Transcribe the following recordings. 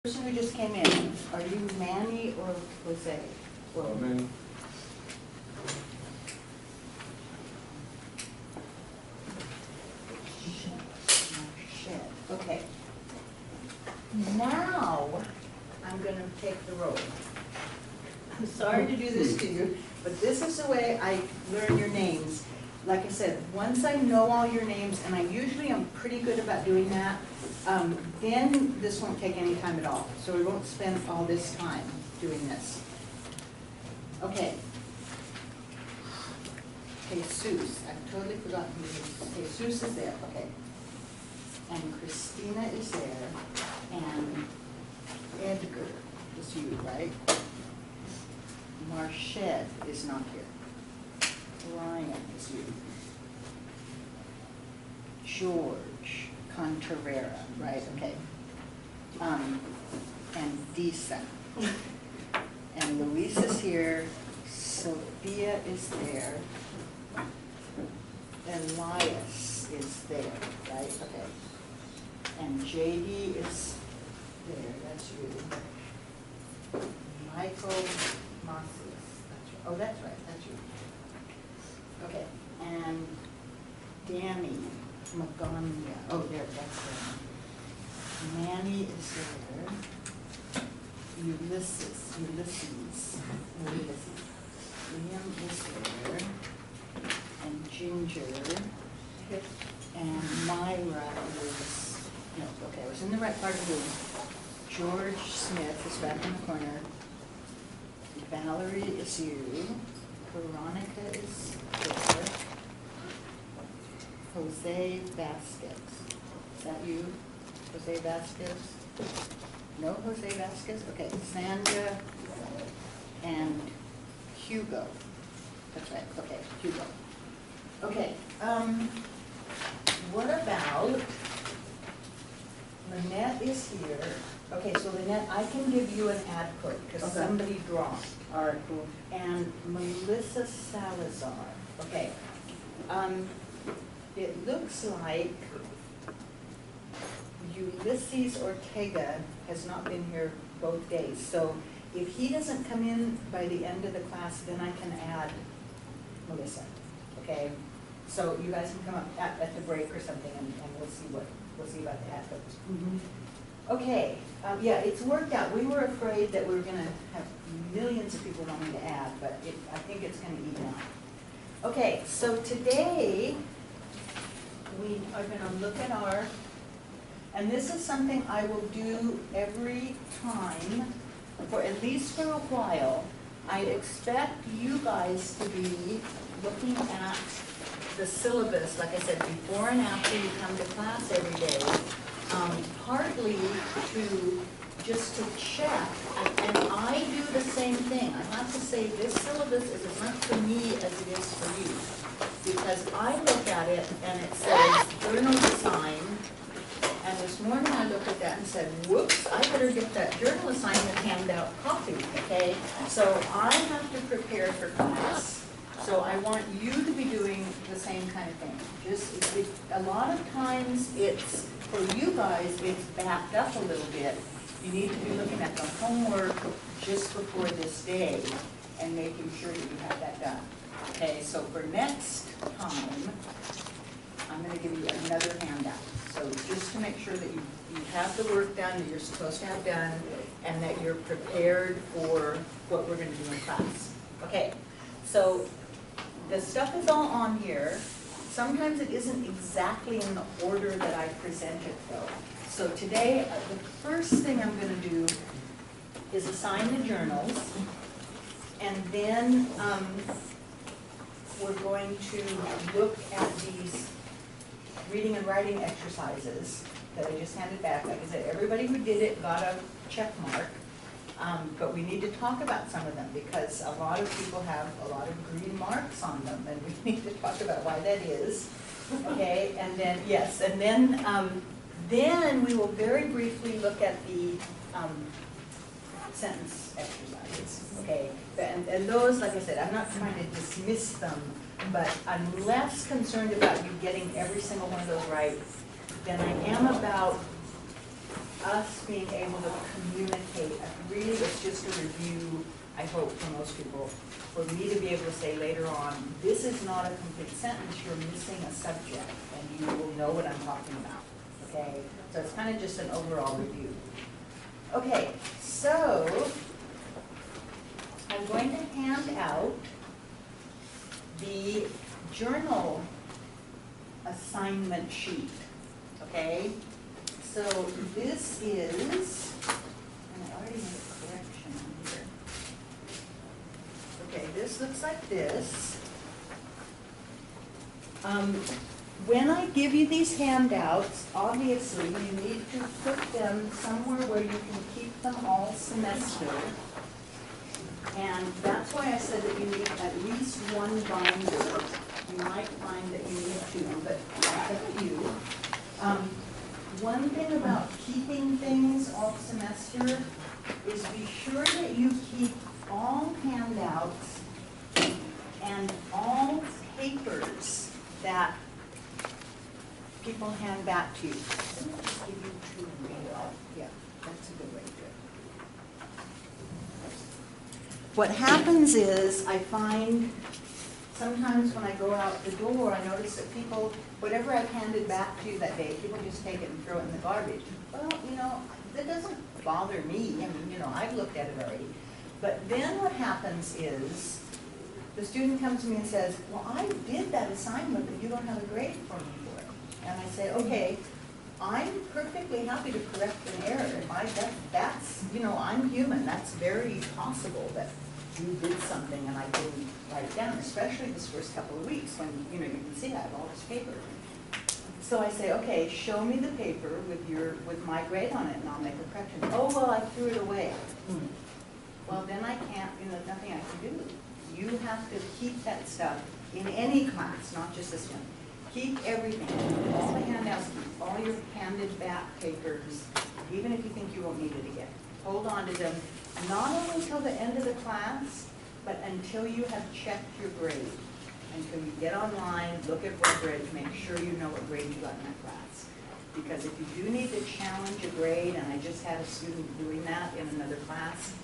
Person who just came in, are you Manny or Jose? Or Manny. Shed. Okay. Now, I'm gonna take the roll. I'm sorry to do this to you, but this is the way I learn your names. Like I said, once I know all your names, and I usually am pretty good about doing that, then this won't take any time at all. So we won't spend all this time doing this. Okay. Jesus, I've totally forgotten who Jesus. Jesus is there, okay. And Christina is there, and Edgar is you, right? Marched is not here. Ryan is you. George Conterera, right, okay. And Disa. And Luis is here, Sophia is there. Elias is there, right, okay. And JD is there, that's you. Michael Masias, that's right. Oh, that's right, that's you. Okay, and Danny Magonia, oh, there, that's there. Manny is there. Ulysses. Liam is there. And Ginger. And Myra is, no, okay, I was in the right part of the room. George Smith is back in the corner. Valerie is you. Veronica is there. Jose Vasquez. Is that you? Jose Vasquez? No Jose Vasquez? Okay, Sandra and Hugo. That's right, okay, Hugo. Okay, what about, Lynette is here. Okay, so Lynette, I can give you an ad code because somebody dropped. All right, cool. And Melissa Salazar. Okay. It looks like Ulysses Ortega has not been here both days. So if he doesn't come in by the end of the class, then I can add Melissa. Okay? So you guys can come up at the break or something, and we'll see about the ad codes. Okay, yeah, it's worked out. We were afraid that we were going to have millions of people wanting to add, but I think it's going to even out. Okay, so today we are going to look at our, and this is something I will do every time, for at least for a while. I expect you guys to be looking at the syllabus, like I said, before and after you come to class every day. Partly just to check, and I do the same thing. I have to say this syllabus is as much for me as it is for you, because I look at it and it says journal design, and this morning I looked at that and said, whoops, I better get that journal assignment handout copy, okay? So I have to prepare for class. So I want you to be doing the same kind of thing. A lot of times it's, for you guys, it's backed up a little bit. You need to be looking at the homework just before this day and making sure that you have that done. Okay, so for next time, I'm going to give you another handout. So just to make sure that you have the work done that you're supposed to have done and that you're prepared for what we're going to do in class. Okay, so the stuff is all on here. Sometimes it isn't exactly in the order that I present it though. So today, the first thing I'm going to do is assign the journals, and then we're going to look at these reading and writing exercises that I just handed back. Like I said, everybody who did it got a check mark. But we need to talk about some of them because a lot of people have a lot of green marks on them, and we need to talk about why that is. Okay, and then, yes, and then we will very briefly look at the sentence exercises. Okay, and those, like I said, I'm not trying to dismiss them, but I'm less concerned about you getting every single one of those right than I am about us being able to communicate. Really, it's just a review, I hope, for most people, for me to be able to say later on, this is not a complete sentence, you're missing a subject, and you will know what I'm talking about, okay? So it's kind of just an overall review. Okay, so I'm going to hand out the journal assignment sheet, okay? So this is, and I already made a correction on here. Okay, this looks like this. When I give you these handouts, obviously you need to put them somewhere where you can keep them all semester. And that's why I said that you need at least one binder. You might find that you need two, but that's up to you. One thing about keeping things all semester is be sure that you keep all handouts and all papers that people hand back to you. Let me just give you two real. Yeah, that's a good way to do it. What happens is I find sometimes when I go out the door, I notice that people, whatever I've handed back to you that day, people just take it and throw it in the garbage. Well, you know, that doesn't bother me. I mean, you know, I've looked at it already. But then what happens is the student comes to me and says, well, I did that assignment, but you don't have a grade for me for it. And I say, okay, I'm perfectly happy to correct an error. If that's, you know, I'm human. That's very possible that you did something and I didn't write it down, especially this first couple of weeks when, you know, you can see I have all this paper. So I say, okay, show me the paper with my grade on it and I'll make a correction. Oh, well, I threw it away. Well, then I can't, you know, there's nothing I can do. You have to keep that stuff in any class, not just this one. Keep everything, all the handouts, keep all your handed back papers, even if you think you won't need it again. Hold on to them, not only till the end of the class, but until you have checked your grade. Until you get online, look at what grade, make sure you know what grade you got in that class. Because if you do need to challenge a grade, and I just had a student doing that in another class,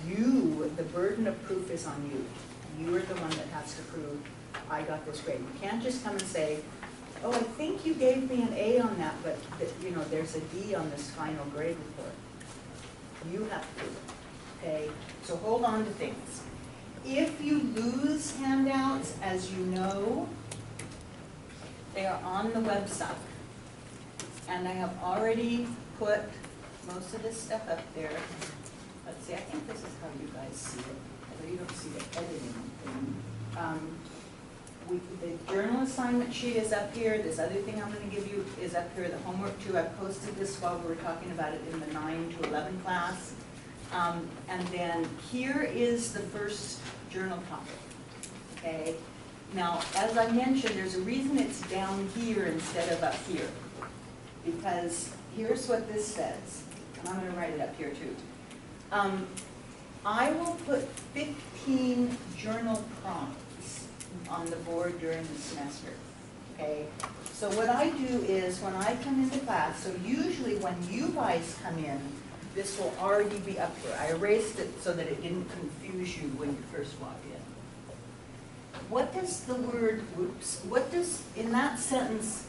the burden of proof is on you. You are the one that has to prove, I got this grade. You can't just come and say, oh, I think you gave me an A on that, but you know, there's a D on this final grade report. You have to do it, okay? So hold on to things. If you lose handouts, as you know, they are on the website. And I have already put most of this stuff up there. Let's see, I think this is how you guys see it, although you don't see the editing thing. The journal assignment sheet is up here. This other thing I'm going to give you is up here, the homework too. I posted this while we were talking about it in the 9 to 11 class. And then here is the first journal topic, okay? Now, as I mentioned, there's a reason it's down here instead of up here. Because here's what this says, and I'm going to write it up here too. I will put 15 journal prompts on the board during the semester, okay? So what I do is when I come into class, so usually when you guys come in, this will already be up here. I erased it so that it didn't confuse you when you first walked in. What does the word, in that sentence,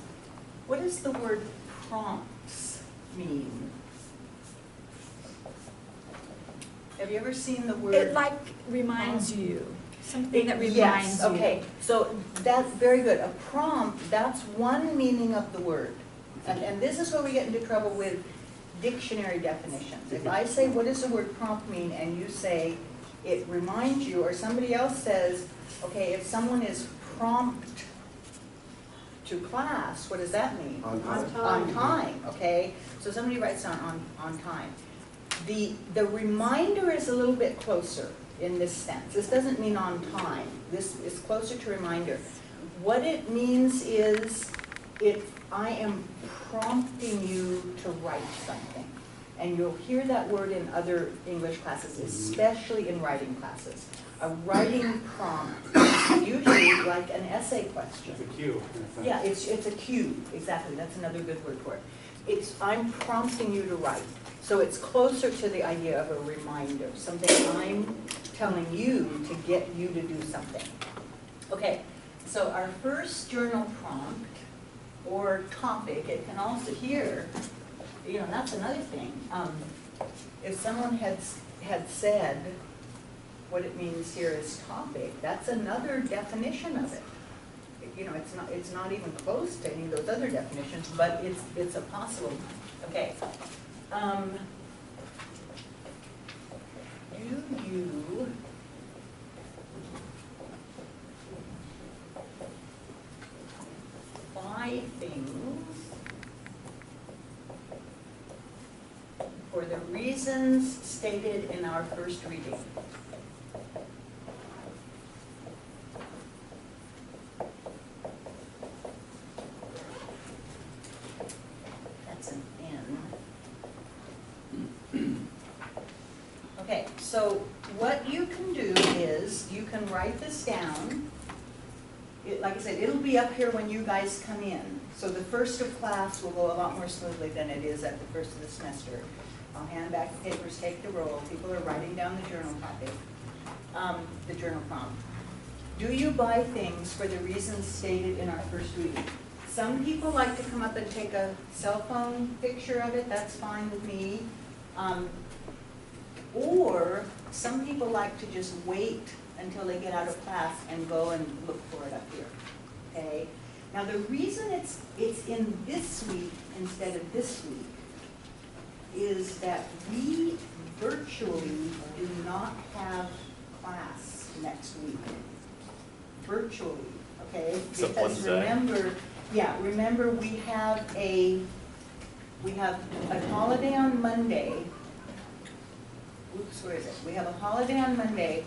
what does the word prompts mean? Have you ever seen the word? It like reminds you, something that reminds yes, you. okay. So that's very good. A prompt, that's one meaning of the word. And this is where we get into trouble with dictionary definitions. If I say, what does the word prompt mean? And you say, it reminds you, or somebody else says, okay, if someone is prompt to class, what does that mean? On time. On time, okay? So somebody writes down on time. The reminder is a little bit closer in this sense. This doesn't mean on time. This is closer to reminder. What it means is I am prompting you to write something. And you'll hear that word in other English classes, especially in writing classes. A writing prompt is usually like an essay question. It's a cue. Yeah, it's a cue, exactly. That's another good word for it. I'm prompting you to write. So it's closer to the idea of a reminder, something I'm telling you to get you to do something. Okay, so our first journal prompt or topic, it can also here, that's another thing. If someone had said what it means here is topic, that's another definition of it. It's not even close to any of those other definitions, but it's a possible one. Okay. Do you buy things for the reasons stated in our first reading? That's an N. Okay, so what you can do is you can write this down. Like I said, it'll be up here when you guys come in. So the first of class will go a lot more smoothly than it is at the first of the semester. I'll hand back the papers, take the roll. People are writing down the journal topic, the journal prompt. Do you buy things for the reasons stated in our first reading? Some people like to come up and take a cell phone picture of it. That's fine with me. Or some people like to just wait until they get out of class and go and look for it up here, okay? Now the reason it's in this week instead of this week is that we virtually do not have class next week. Virtually, okay? Except because Wednesday. remember we have a holiday on Monday. Oops, where is it? We have a holiday on Monday,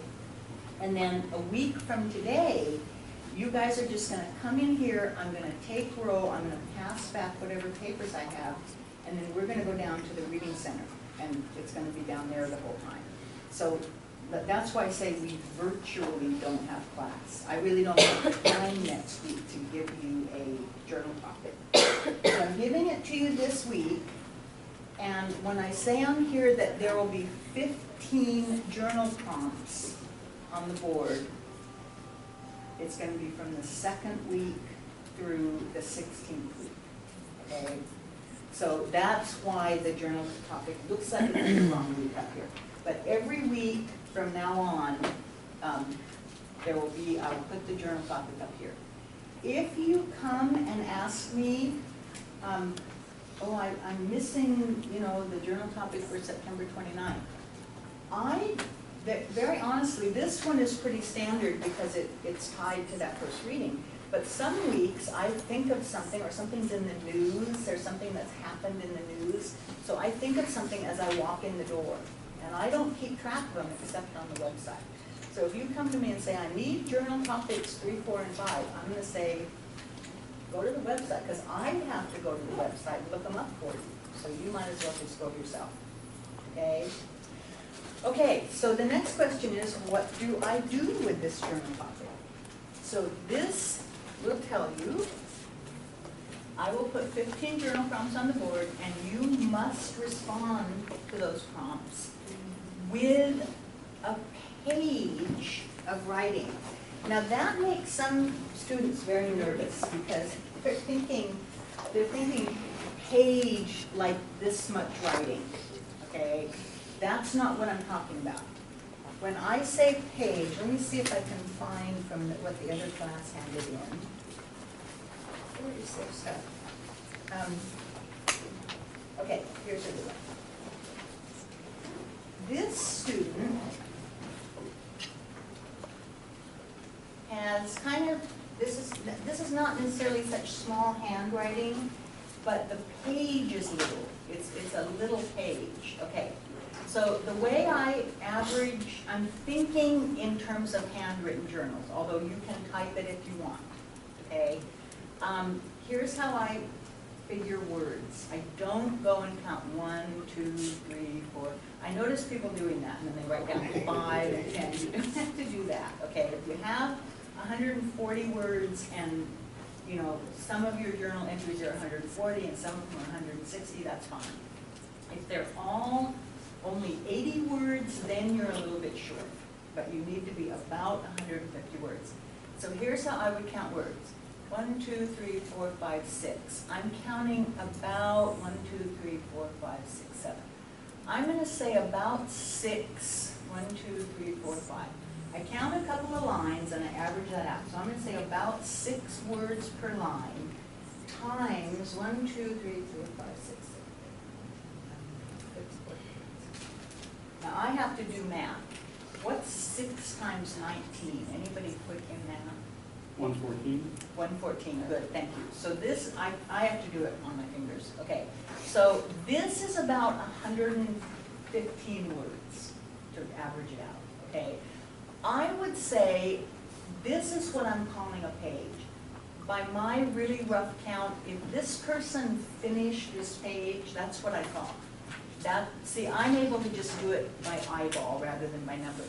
and then a week from today, you guys are just gonna come in here, I'm gonna take roll, I'm gonna pass back whatever papers I have, and then we're gonna go down to the reading center, and it's gonna be down there the whole time. So that's why I say we virtually don't have class. I really don't have time next week to give you a journal topic. So I'm giving it to you this week, and when I say on here that there will be 15 journal prompts on the board, it's going to be from the second week through the 16th week, okay? So that's why the journal topic looks like it's the wrong week up here. But every week from now on, there will be, I'll put the journal topic up here. If you come and ask me, I'm missing, the journal topic for September 29th. Very honestly, this one is pretty standard because it's tied to that first reading. But some weeks I think of something, or something's in the news, or something that's happened in the news. So I think of something as I walk in the door. And I don't keep track of them except on the website. So if you come to me and say, I need journal topics 3, 4, and 5, I'm going to say, go to the website, because I have to go to the website and look them up for you. So you might as well just go yourself. Okay? Okay, so the next question is, what do I do with this journal topic? So this will tell you, I will put 15 journal prompts on the board, and you must respond to those prompts with a page of writing. Now that makes some students very nervous because they're thinking page like this much writing, okay? That's not what I'm talking about. When I say page, let me see if I can find from what the other class handed in. Where is their stuff? Okay, here's the one. This student has kind of, this is not necessarily such small handwriting, but the page is little. It's a little page. Okay. So the way I average, I'm thinking in terms of handwritten journals, although you can type it if you want, okay? Here's how I figure words. I don't go and count 1, 2, 3, 4. I notice people doing that, and then they write down 5 and 10. You don't have to do that, okay? If you have 140 words and, you know, some of your journal entries are 140 and some of them are 160, that's fine. If they're all only 80 words, then you're a little bit short, but you need to be about 150 words. So here's how I would count words. 1, 2, 3, 4, 5, 6. I'm counting about 1, 2, 3, 4, 5, 6, 7. I'm going to say about 6. 1, 2, 3, 4, 5. I count a couple of lines and I average that out. So I'm going to say about 6 words per line times 1, 2, 3, 4, 5, 6, 7. Now I have to do math. What's 6 times 19? Anybody quick in math? 114. 114, good, thank you. So this, I have to do it on my fingers. Okay, so this is about 115 words to average it out, okay? I would say this is what I'm calling a page. By my really rough count, if this person finished this page, that's what I thought. That, see, I'm able to just do it by eyeball rather than by number.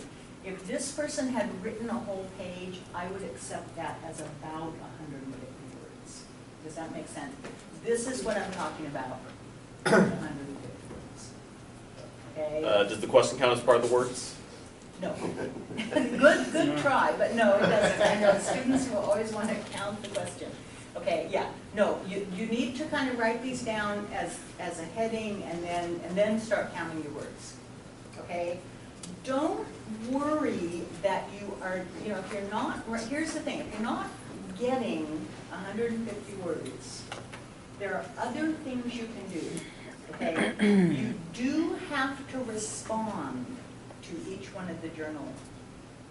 If this person had written a whole page, I would accept that as about 150 words. Does that make sense? This is what I'm talking about, 150 words. Okay? Does the question count as part of the words? No. Good try, but no, it doesn't. I know students will always want to count the question. Okay, yeah, no, you need to kind of write these down as a heading and then start counting your words. Okay? Don't worry that you are, you know, if you're not, here's the thing, if you're not getting 150 words, there are other things you can do, okay? You do have to respond to each one of the journal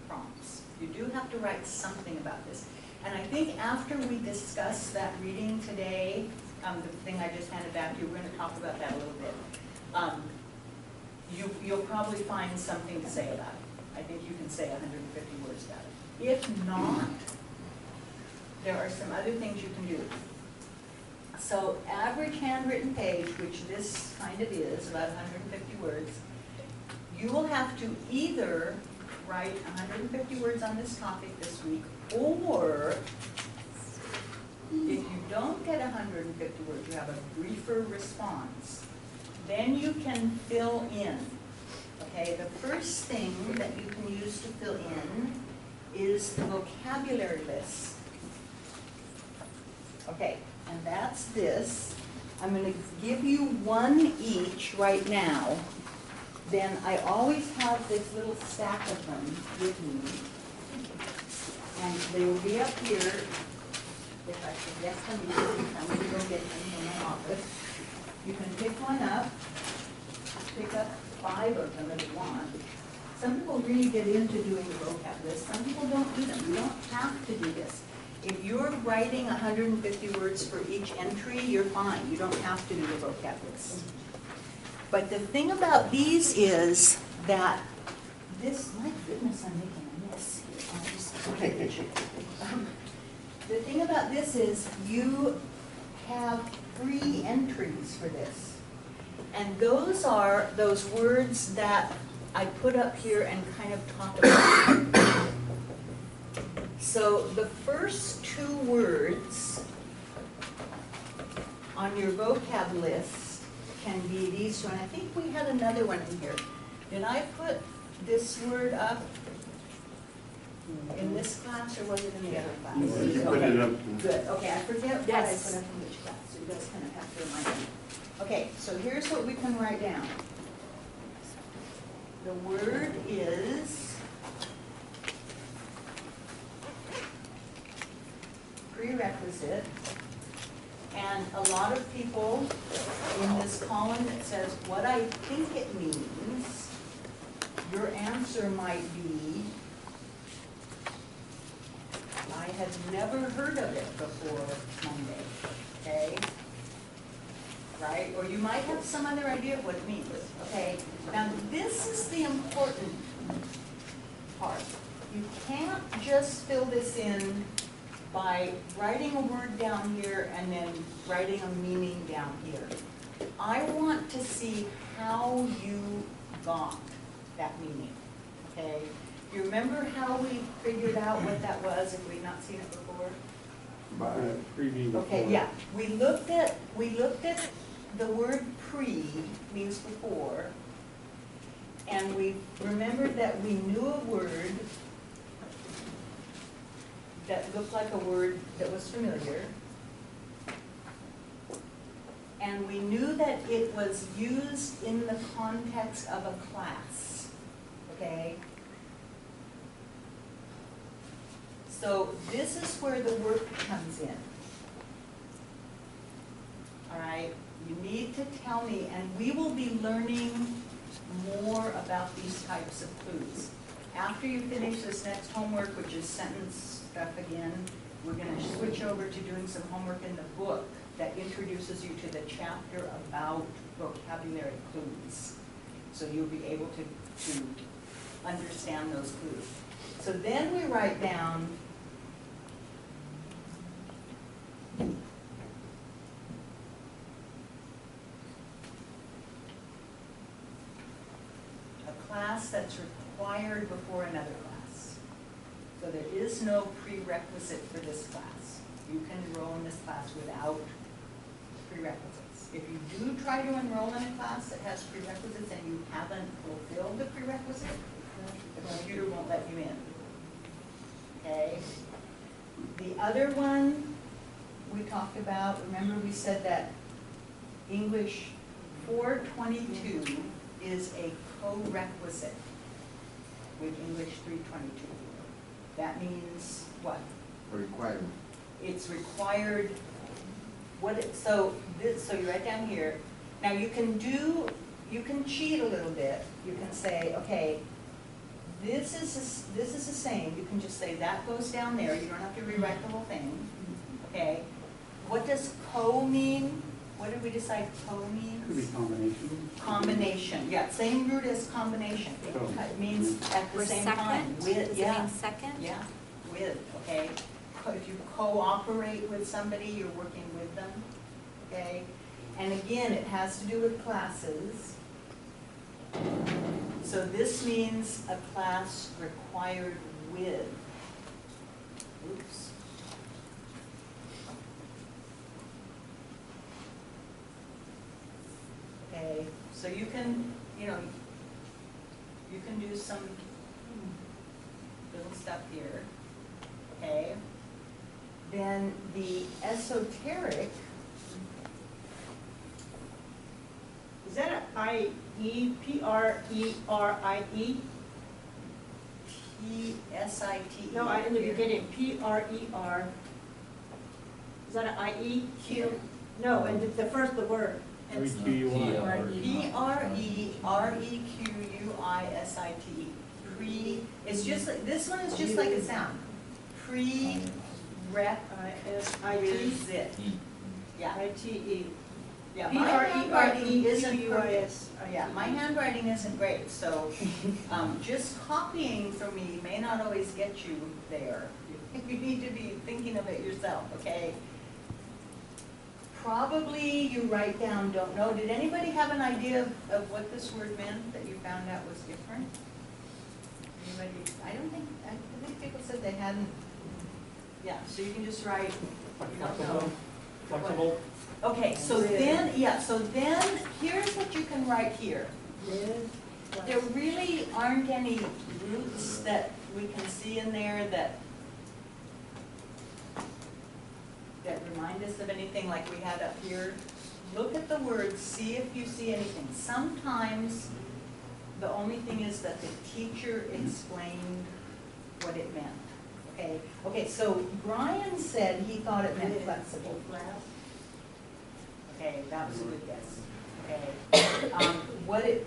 prompts. You do have to write something about this. And I think after we discuss that reading today, the thing I just handed back to you, we're going to talk about that a little bit. You'll probably find something to say about it. I think you can say 150 words about it. If not, there are some other things you can do. So average handwritten page, which this kind of is, about 150 words, you will have to either write 150 words on this topic this week, or if you don't get 150 words, you have a briefer response, then you can fill in. Okay, the first thing that you can use to fill in is the vocabulary list. Okay, and that's this. I'm going to give you one each right now. Then I always have this little stack of them with me. And they will be up here. If I forget them, I'm going to go get them in my office. You can pick one up. Pick up 5 of them if you want. Some people really get into doing the vocab list. Some people don't do them. You don't have to do this. If you're writing 150 words for each entry, you're fine. You don't have to do the vocab list. But the thing about these is that this, my goodness, I'm making a mess here. I'll just take a picture. The thing about this is you have 3 entries for this. And those are those words that I put up here and kind of talk about. So the first 2 words on your vocab list can be these two. And I think we had another one in here. Did I put this word up in this class, or was it in the other class? You put it up. Good. Okay, I forget what Yes. I put up in which class, so you guys kind of have to remind me. Okay, so here's what we can write down. The word is prerequisite, and a lot of people in this column that says what I think it means, your answer might be, I had never heard of it before Monday, okay? Right? Or you might have some other idea of what it means, okay? Now, this is the important part. You can't just fill this in by writing a word down here and then writing a meaning down here. I want to see how you got that meaning, okay? You remember how we figured out what that was if we'd not seen it before? Pre being before. Okay, yeah, we looked at the word pre means before, and we remembered that we knew a word that looked like a word that was familiar. And we knew that it was used in the context of a class, okay? So this is where the work comes in. All right, you need to tell me, and we will be learning more about these types of clues. After you finish this next homework, which is sentence stuff again, we're gonna switch over to doing some homework in the book that introduces you to the chapter about vocabulary clues. So you'll be able to understand those clues. So then we write down a class that's required before another class. So there is no prerequisite for this class. You can enroll in this class without prerequisites. If you do try to enroll in a class that has prerequisites and you haven't fulfilled the prerequisite, the computer won't let you in. Okay? The other one we talked about, remember we said that English 422 is a co-requisite with English 322. That means what? A requirement. It's required, so you write down here, now you can cheat a little bit. You can say, okay, this is the same. You can just say that goes down there. You don't have to rewrite the whole thing, okay? What does co mean? What did we decide co means? Could be combination. Combination, yeah, same root as combination. It means at the Or same second? time. Does With, it yeah. mean second? Yeah, with, okay. If you cooperate with somebody, you're working with them, okay? And again, it has to do with classes. So this means a class required with. Oops. Okay, so you can, you can do some little stuff here, okay? Then the esoteric, Is that a I-E, P-R-E-R-I-E? P-S-I-T-E. No, in the beginning, P-R-E-R. Is that an I-E? Q. No, and the first, the word. It's P-R-E-R-E-Q-U-I-S-I-T-E. It's just like, this one is just like a sound. Prerequisite. I-S-I-T. Yeah. I-T-E. Yeah, my handwriting isn't perfect. P-R-E-R-E-Q-U-I-S. Yeah, my handwriting isn't great, so just copying from me may not always get you there. You need to be thinking of it yourself, okay? Probably you write down don't know. Did anybody have an idea of what this word meant that you found out was different? Anybody? I think people said they hadn't. Yeah, so you can just write, you don't know. Flexible. Okay, so then, here's what you can write here. There really aren't any roots that we can see in there that remind us of anything like we had up here. Look at the words, see if you see anything. Sometimes the only thing is that the teacher explained what it meant. Okay, so Brian said he thought it meant flexible. Okay, that was a good guess. Okay,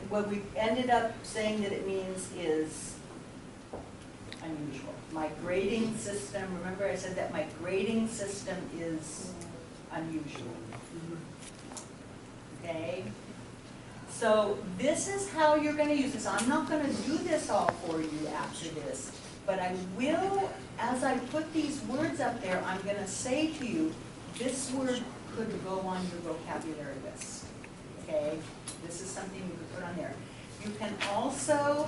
what we ended up saying that it means is unusual. My grading system, remember I said that my grading system is unusual. Okay? So this is how you're going to use this. I'm not going to do this all for you after this, but I will, as I put these words up there, I'm going to say to you, this word could go on your vocabulary list. Okay? This is something you could put on there. You can also,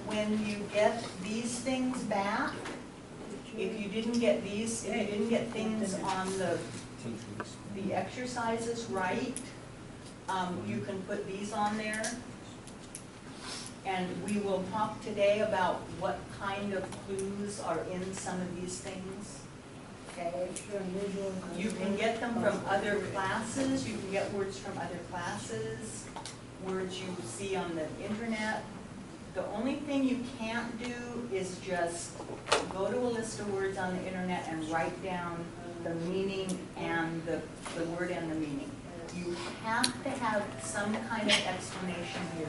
when you get these things back, If you didn't get these, if you didn't get things on the exercises right, you can put these on there. And we will talk today about what kind of clues are in some of these things, okay? You can get them from other classes, you can get words from other classes, words you see on the internet. The only thing you can't do is just go to a list of words on the internet and write down the meaning and the word and the meaning. You have to have some kind of explanation here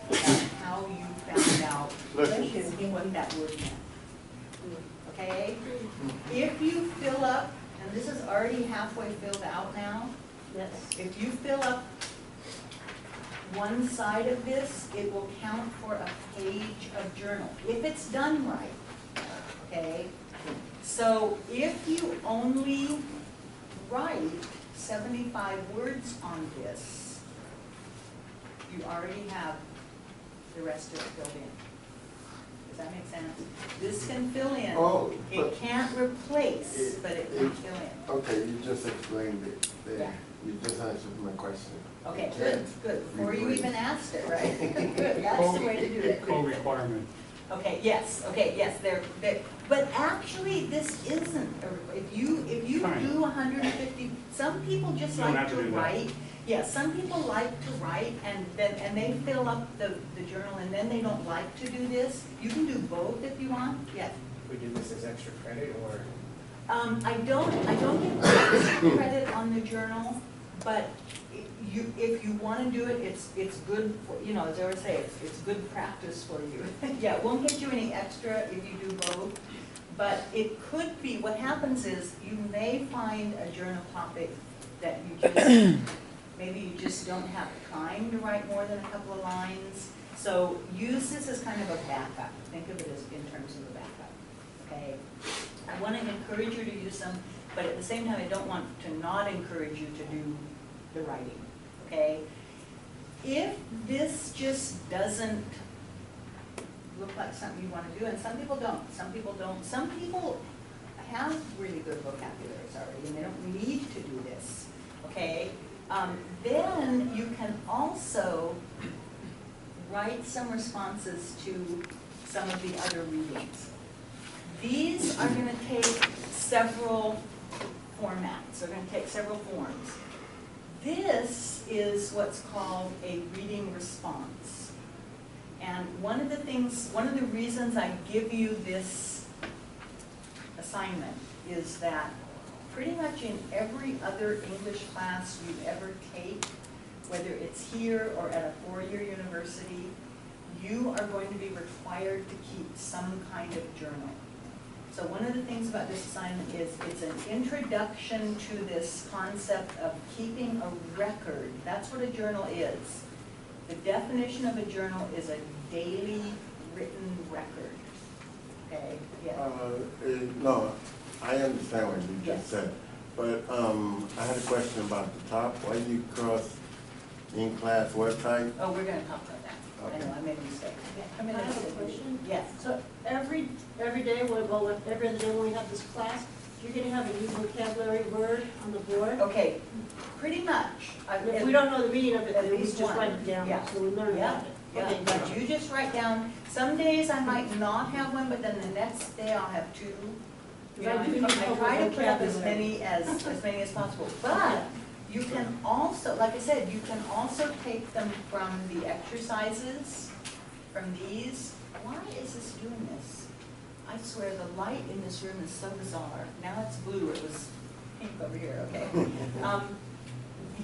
about how you found out what that word meant. Okay? If you fill up, and this is already halfway filled out now, Yes. if you fill up one side of this, it will count for a page of journal, if it's done right, okay? So if you only write 75 words on this, you already have the rest of it filled in. Does that make sense? This can fill in. Oh, It but- can't replace, but it can fill in. Okay, you just explained it Yeah. there. You just answered my question. Okay, You good, can't good. Before you replace. even asked it, right? Good, that's the way to do it. Co-requirement. Okay, yes, they're, but actually, this isn't, if you Kind. do 150, some people just You don't like have to to do that. write. Yeah, some people like to write and they fill up the journal and then they don't like to do this. You can do both if you want, yes. We do this as extra credit, or? I don't give extra credit on the journal, but if you want to do it, it's good for, you know, as I always say, it's good practice for you. Yeah, it won't get you any extra if you do both, but it could be, what happens is you may find a journal topic that you just, maybe you just don't have time to write more than a couple of lines. So use this as kind of a backup. Think of it as in terms of a backup, okay? I want to encourage you to use them, but at the same time, I don't want to not encourage you to do the writing, okay? If this just doesn't look like something you want to do, and some people don't, some people have really good vocabularies already, and they don't need to do this, okay? Then you can also write some responses to some of the other readings. These are going to take several formats, they're going to take several forms. This is what's called a reading response. And one of the reasons I give you this assignment is that pretty much in every other English class you ever take, whether it's here or at a four-year university, you are going to be required to keep some kind of journal. So one of the things about this assignment is it's an introduction to this concept of keeping a record. That's what a journal is. The definition of a journal is a daily written record. Okay, yeah. No, I understand what you Yes. just said, but I had a question about the top. Why you cross in-class website? Oh, we're gonna talk about that. I know, I made a mistake. I have a question. Yes. So every day, every other day when we have this class, you're gonna have a new vocabulary word on the board? Okay, pretty much. If we don't know the meaning of it, At then we least just one. write it down, Yeah. so we learn Yeah, about it. yeah, Okay, but you just write down, some days I might not have one, but then the next day I'll have two. You know, I do need I help try to with put up as vocabulary. many as possible, but you can also, like I said, you can also take them from the exercises, from these. Why is this doing this? I swear the light in this room is so bizarre. Now it's blue, it was pink over here, okay?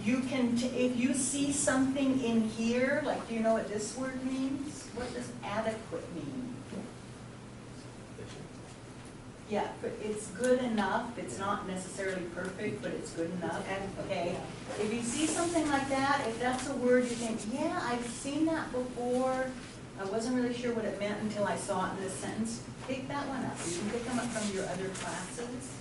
You can, if you see something in here, like, do you know what this word means? What does adequate mean? Yeah, but it's good enough. It's not necessarily perfect, but it's good enough, okay? If you see something like that, if that's a word you think, yeah, I've seen that before, I wasn't really sure what it meant until I saw it in this sentence, pick that one up. You can pick them up from your other classes.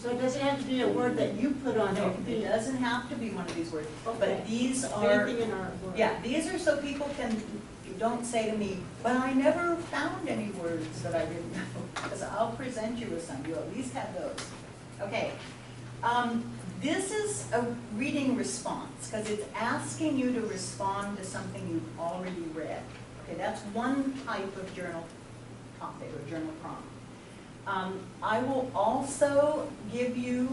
So it doesn't have to be a word that you put on there, No, it could it be doesn't have to be one of these words, Okay. but these are, anything in our word. yeah, these are so people can, don't say to me, but I never found any words that I didn't know, because I'll present you with some, you at least have those. Okay, this is a reading response, because it's asking you to respond to something you've already read. Okay, that's one type of journal topic or journal prompt. I will also give you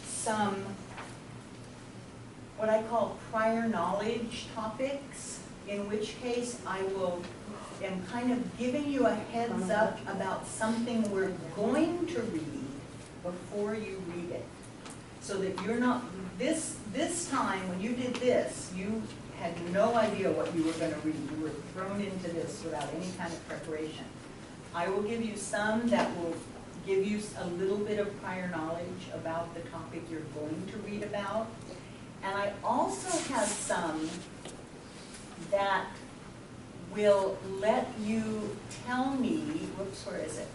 some, what I call prior knowledge topics, in which case I am kind of giving you a heads up about something we're going to read before you read it. So that you're not, this time when you did this, you had no idea what you were going to read. You were thrown into this without any kind of preparation. I will give you some that will give you a little bit of prior knowledge about the topic you're going to read about. And I also have some that will let you tell me, whoops, where is it?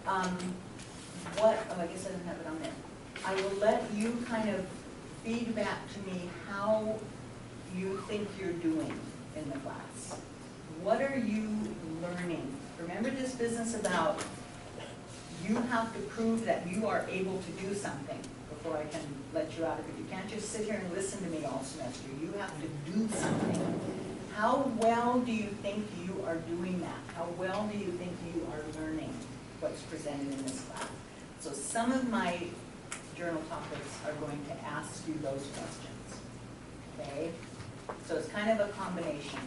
I guess I didn't have it on there. I will let you kind of feedback to me how you think you're doing in the class. What are you learning? Remember this business about you have to prove that you are able to do something before I can let you out of it. You can't just sit here and listen to me all semester. You have to do something. How well do you think you are doing that? How well do you think you are learning what's presented in this class? So some of my journal topics are going to ask you those questions, okay? So it's kind of a combination.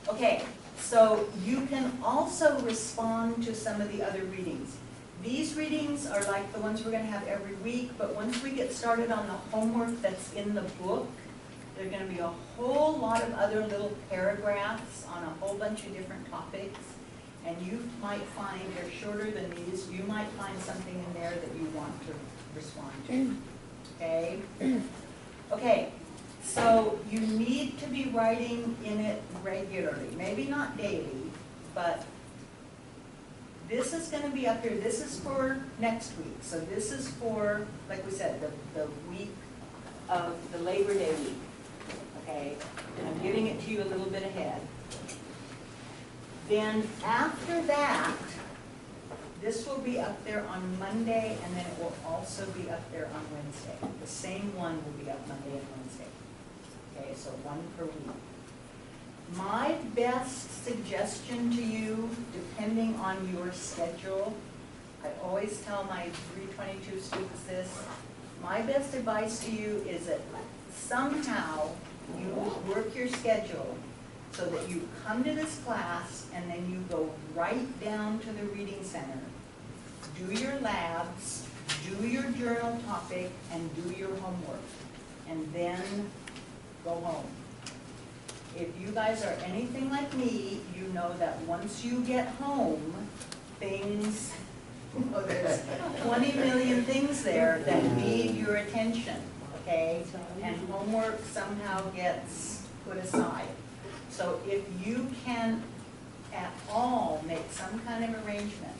Okay, so you can also respond to some of the other readings. These readings are like the ones we're going to have every week, but once we get started on the homework that's in the book, there are going to be a whole lot of other little paragraphs on a whole bunch of different topics. And you might find, they're shorter than these, you might find something in there that you want to respond to, okay? Okay, so you need to be writing in it regularly, maybe not daily, but this is going to be up here. This is for next week. So this is for, like we said, the week of the Labor Day week, okay? And I'm giving it to you a little bit ahead. Then after that, this will be up there on Monday, and then it will also be up there on Wednesday. The same one will be up Monday and Wednesday. Okay, so one per week. My best suggestion to you, depending on your schedule, I always tell my 322 students this, my best advice to you is that somehow you work your schedule so that you come to this class and then you go right down to the reading center, do your labs, do your journal topic, and do your homework, and then go home. If you guys are anything like me, you know that once you get home, things, there's 20 million things there that need your attention, okay? And homework somehow gets put aside. So if you can at all make some kind of arrangement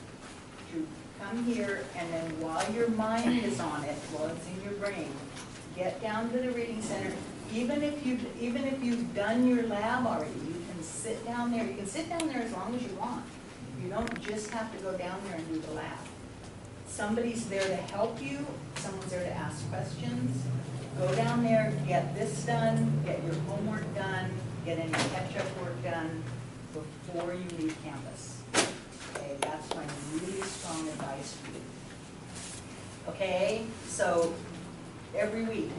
to come here and then while your mind is on it, while it's in your brain, get down to the reading center. Even if you've done your lab already, you can sit down there. You can sit down there as long as you want. You don't just have to go down there and do the lab. Somebody's there to help you. Someone's there to ask questions. Go down there, get this done, get your homework done, get any catch-up work done before you leave campus. Okay, that's my really strong advice for you. Okay, so every week.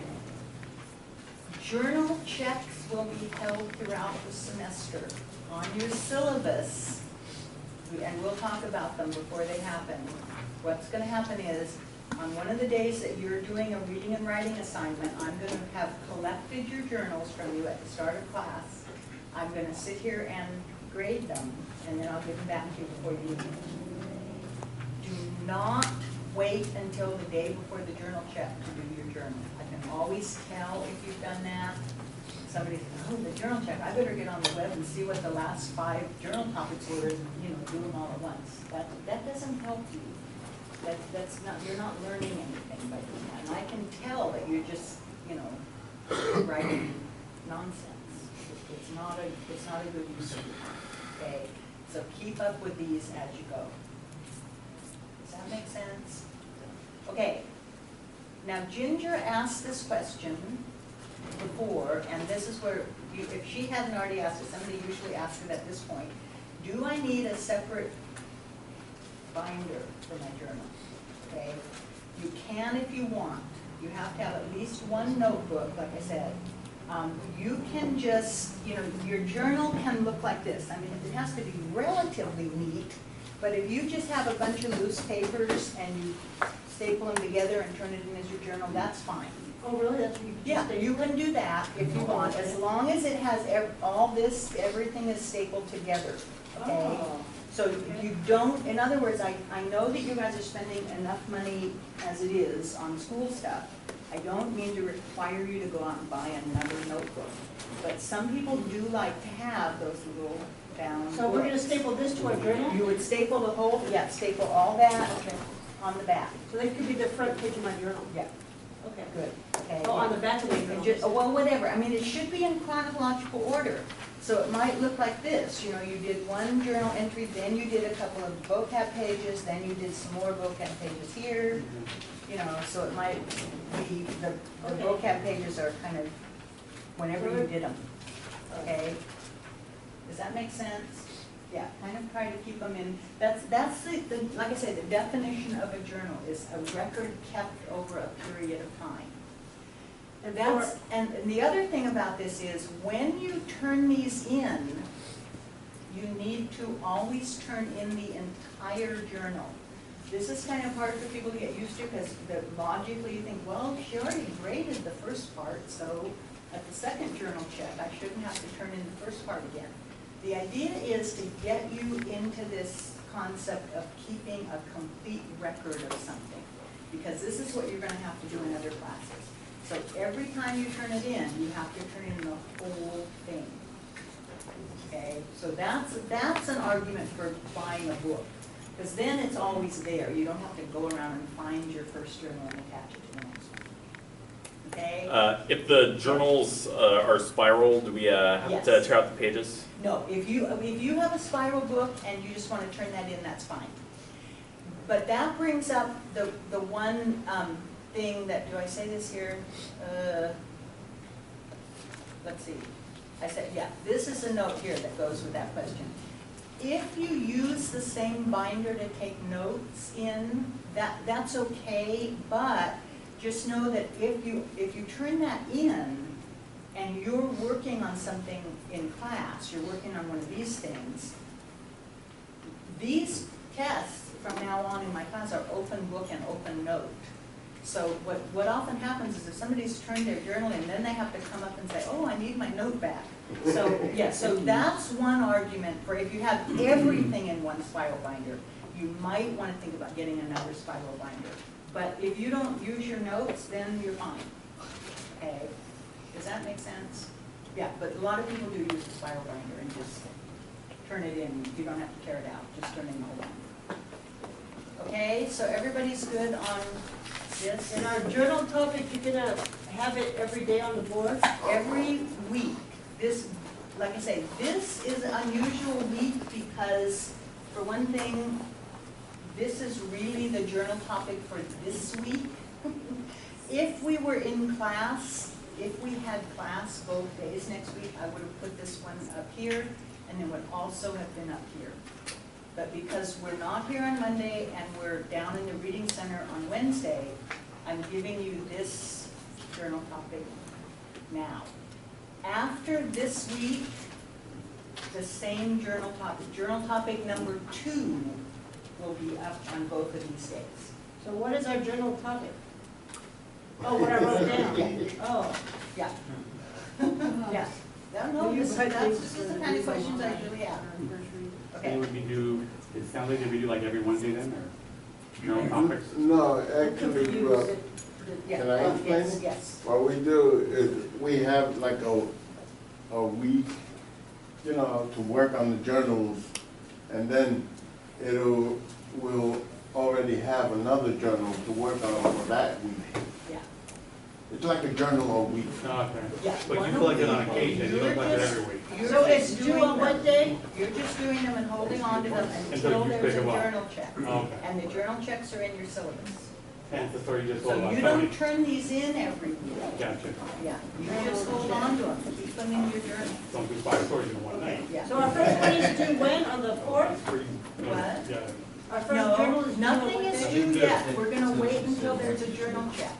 Journal checks will be held throughout the semester on your syllabus, and we'll talk about them before they happen. What's going to happen is, on one of the days that you're doing a reading and writing assignment, I'm going to have collected your journals from you at the start of class. I'm going to sit here and grade them, and then I'll give them back to you before you leave. Do not wait until the day before the journal check to do your journal. I can always tell if you've done that. Somebody says, oh, the journal check, I better get on the web and see what the last 5 journal topics were and, do them all at once. That doesn't help you. That's not, you're not learning anything by doing that. And I can tell that you're just, writing nonsense. It's not a good use of your time, okay? So keep up with these as you go. Does that make sense? Okay. Now Ginger asked this question before, and this is where, if she hadn't already asked it, somebody usually asks it at this point. Do I need a separate binder for my journal? Okay? You can if you want. You have to have at least one notebook, like I said. You can just, your journal can look like this. I mean, it has to be relatively neat, but if you just have a bunch of loose papers and you staple them together and turn it in as your journal, that's fine. Oh, really? That's what you Yeah, you can do that if you want, as long as it has all this, everything is stapled together, okay? Oh. So you don't, in other words, I know that you guys are spending enough money as it is on school stuff. I don't mean to require you to go out and buy another notebook, but some people do like to have those little bound So we're gonna books. staple this to our journal? You would staple the whole, yeah, staple all that Okay. on the back. So that could be the front page of my journal? Yeah, Okay. good, okay. Oh, on the back of the And journal? just, well, whatever, I mean, it should be in chronological order. So it might look like this, you did one journal entry, then you did a couple of vocab pages, then you did some more vocab pages here. So it might be, the Okay. vocab pages are kind of whenever you did them, okay? Does that make sense? Yeah, kind of try to keep them in, that's the, like I say, the definition of a journal is a record kept over a period of time. And That's, and the other thing about this is, when you turn these in, you need to always turn in the entire journal. This is kind of hard for people to get used to, because logically you think, well, she already graded the first part, so at the second journal check, I shouldn't have to turn in the first part again. The idea is to get you into this concept of keeping a complete record of something, because this is what you're going to have to do in other classes. So every time you turn it in, you have to turn in the whole thing. Okay, so that's an argument for buying a book, because then it's always there. You don't have to go around and find your first journal and attach it to the next one. Okay? If the journals are spiral, do we have Yes. to tear out the pages? No, if you have a spiral book and you just want to turn that in, that's fine. But that brings up the one thing that, do I say this here? Let's see. I said, yeah, this is a note here that goes with that question. If you use the same binder to take notes in, that's okay, but just know that if you turn that in and you're working on something in class, you're working on one of these things, these tests from now on in my class are open book and open note. So what often happens is if somebody's turned their journal in, then they have to come up and say, oh, I need my note back. So, yeah, so that's one argument for if you have everything in one spiral binder, you might want to think about getting another spiral binder. But if you don't use your notes, then you're fine. Okay? Does that make sense? Yeah, but a lot of people do use the spiral binder and just turn it in. You don't have to tear it out, just turn in the whole binder. Okay, so everybody's good on this? In our journal topic, you're gonna have it every day on the board? Every week. This, like I say, this is an unusual week because, for one thing, this is really the journal topic for this week. If we were in class, if we had class both days next week, I would have put this one up here, and it would also have been up here. But because we're not here on Monday and we're down in the Reading Center on Wednesday, I'm giving you this journal topic now. After this week, the same journal topic number 2 will be up on both of these days. So what is our journal topic? Oh, what I wrote down? Oh. Yeah. Yeah. No, that's just the kind of questions I usually have. They Okay. would be due, it sounds like they would do like every Wednesday then, or no topics? No, I'm actually, confused. Yeah. Can I explain Yes, it? yes. what we do is we have like a week, to work on the journals, and then we'll already have another journal to work on for that week. Yeah. It's like a journal a week. Okay. Yeah, But one you a collect it on week, occasion, you don't you're collect it just- every week. you're So just it's due doing on what them. day? You're just doing them and holding on to them Until until you there's a pick 'em up. journal check. Okay. And the journal checks are in your syllabus. And the story you just told So about you Tony. don't turn these in every week. Gotcha. Yeah, you just hold on to them, keep them in your journal. Don't do 5 stories in one night. Yeah. So our first one is due when, on the fourth? What? Yeah. Our first journal No, is due on nothing what is day? due yet. We're gonna wait until there's a journal check.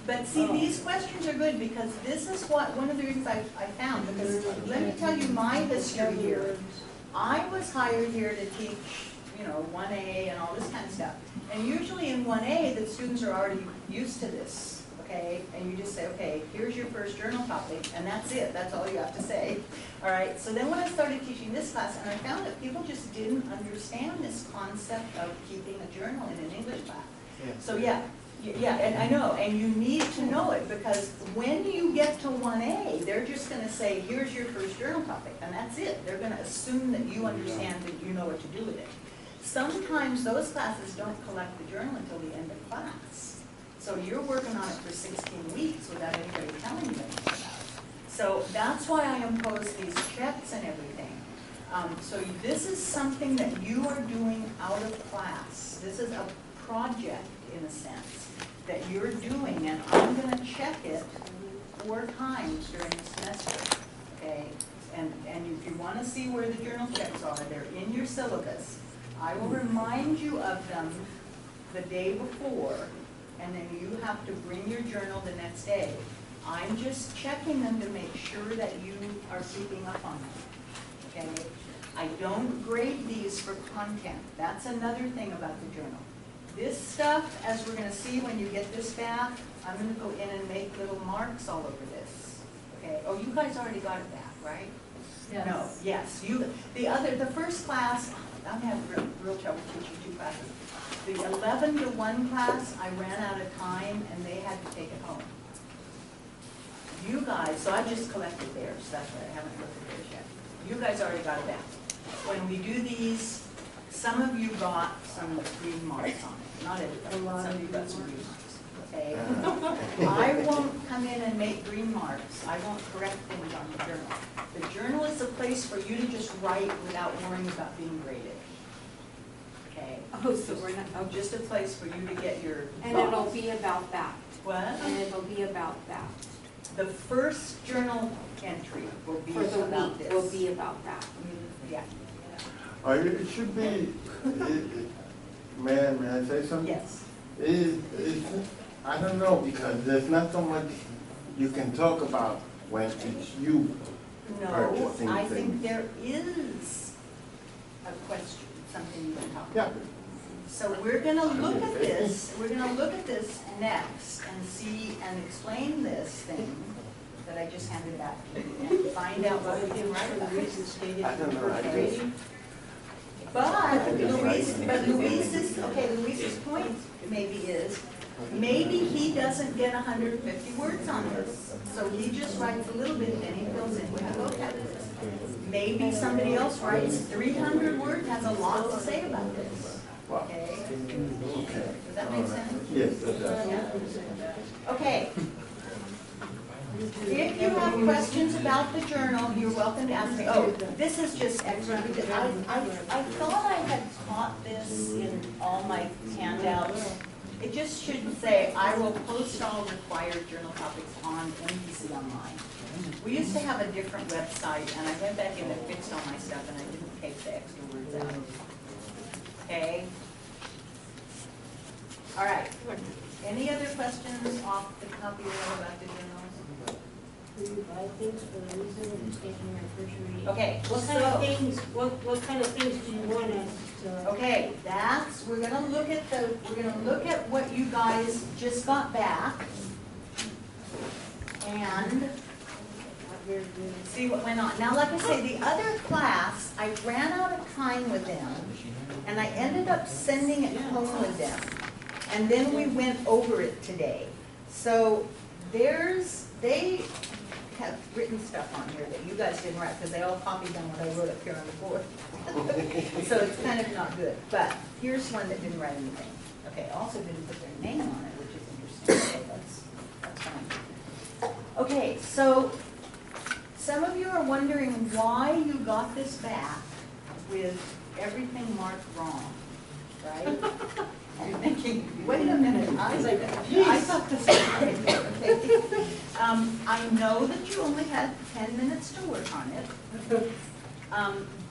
But see, these questions are good because this is what, one of the reasons I found, because let me tell you my history here. I was hired here to teach, 1A and all this kind of stuff. And usually in 1A, the students are already used to this, okay? And you just say, okay, here's your first journal topic, and that's it, that's all you have to say. All right, so then when I started teaching this class, and I found that people just didn't understand this concept of keeping a journal in an English class. So yeah, and I know, and you need to know it, because when you get to 1A, they're just gonna say, here's your first journal topic, and that's it. They're gonna assume that you understand, that you know what to do with it. Sometimes those classes don't collect the journal until the end of class. So you're working on it for 16 weeks without anybody telling you anything about it. So that's why I impose these checks and everything. So this is something that you are doing out of class. This is a project, in a sense, that you're doing, and I'm gonna check it 4 times during the semester, okay? And if you wanna see where the journal checks are, they're in your syllabus. I will remind you of them the day before, and then you have to bring your journal the next day. I'm just checking them to make sure that you are keeping up on them, okay? I don't grade these for content. That's another thing about the journal. This stuff, as we're gonna see when you get this back, I'm gonna go in and make little marks all over this, okay? Oh, you guys already got it back, right? Yes. No, yes, the first class, I'm having real trouble teaching 2 classes. The 11 to 1 class, I ran out of time and they had to take it home. You guys, so I just collected theirs, that's why I haven't looked at theirs yet. You guys already got it back. When we do these, some of you got some green marks on it, not everybody, some of you got some green marks, okay? I won't come in and make green marks, I won't correct things on the journal. The journal is a place for you to just write without worrying about being graded, okay? Oh, so we're not, okay. Just a place for you to get your. And it'll be about that. What? And it'll be about that. The first journal entry will be For the about week this. will be about that. Yeah, It should be, may I say something? yes. I don't know, because there's not so much you can talk about when it's you No, purchasing I things. think there is a question, something you can talk Yeah. about. So we're gonna look at this, next and see and explain this thing that I just handed back to you and find out what we can write about it. I don't know, I guess. But Luis's point maybe is, maybe he doesn't get 150 words on this. So he just writes a little bit and then he fills in with the vocab. Maybe somebody else writes 300 words, has a lot to say about this, Wow. okay? Okay. Does that make sense? Yes, it does. Yeah. Okay. If you have questions about the journal, you're welcome to ask me. Oh, this is just extra, because I thought I had taught this in all my handouts. It just should say, I will post all required journal topics on NBC Online. We used to have a different website, and I went back in and fixed all my stuff, and I didn't take the extra words out. Okay? All right. Any other questions off the copy about the journals? Do you buy things for the reason of taking our first reading? Okay, What kind of things, what kind of things do you want us to? Okay, we're gonna look at what you guys just got back. And see what went on. Now, like I say, the other class, I ran out of time with them, and I ended up sending it home with them. And then we went over it today. So they have written stuff on here that you guys didn't write, because they all copied on what I wrote up here on the board. So it's kind of not good. But here's one that didn't write anything. Okay, also didn't put their name on it, which is interesting, so that's fine. Okay, so some of you are wondering why you got this back with everything marked wrong, right? You're thinking, wait a minute, I thought this was right. Okay. I know that you only had 10 minutes to work on it.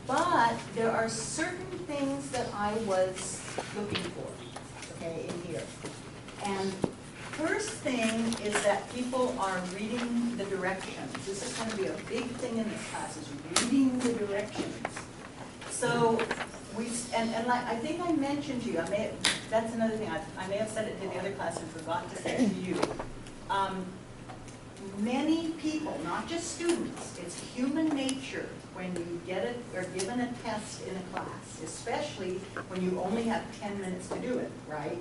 But there are certain things that I was looking for, okay, in here. And first thing is that people are reading the directions. This is going to be a big thing in this class, is reading the directions. So and like, I think I mentioned to you, that's another thing, I may have said it to the other class and forgot to say it to you. Many people, not just students, it's human nature when you get it or given a test in a class, especially when you only have 10 minutes to do it, right?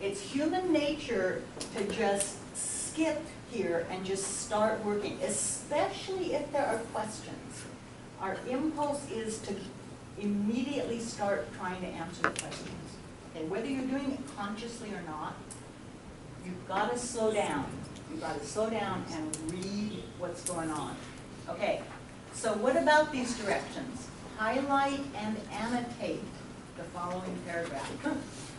It's human nature to just skip here and just start working, especially if there are questions. Our impulse is to immediately start trying to answer the questions. Okay, whether you're doing it consciously or not, you've got to slow down. You've got to slow down and read what's going on. Okay, so what about these directions? Highlight and annotate the following paragraph.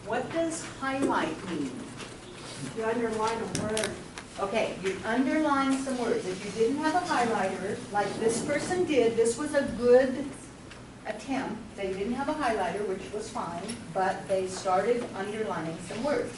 What does highlight mean? You underline a word. Okay, you underline some words. If you didn't have a highlighter, like this person did, this was a good attempt. They didn't have a highlighter, which was fine, but they started underlining some words.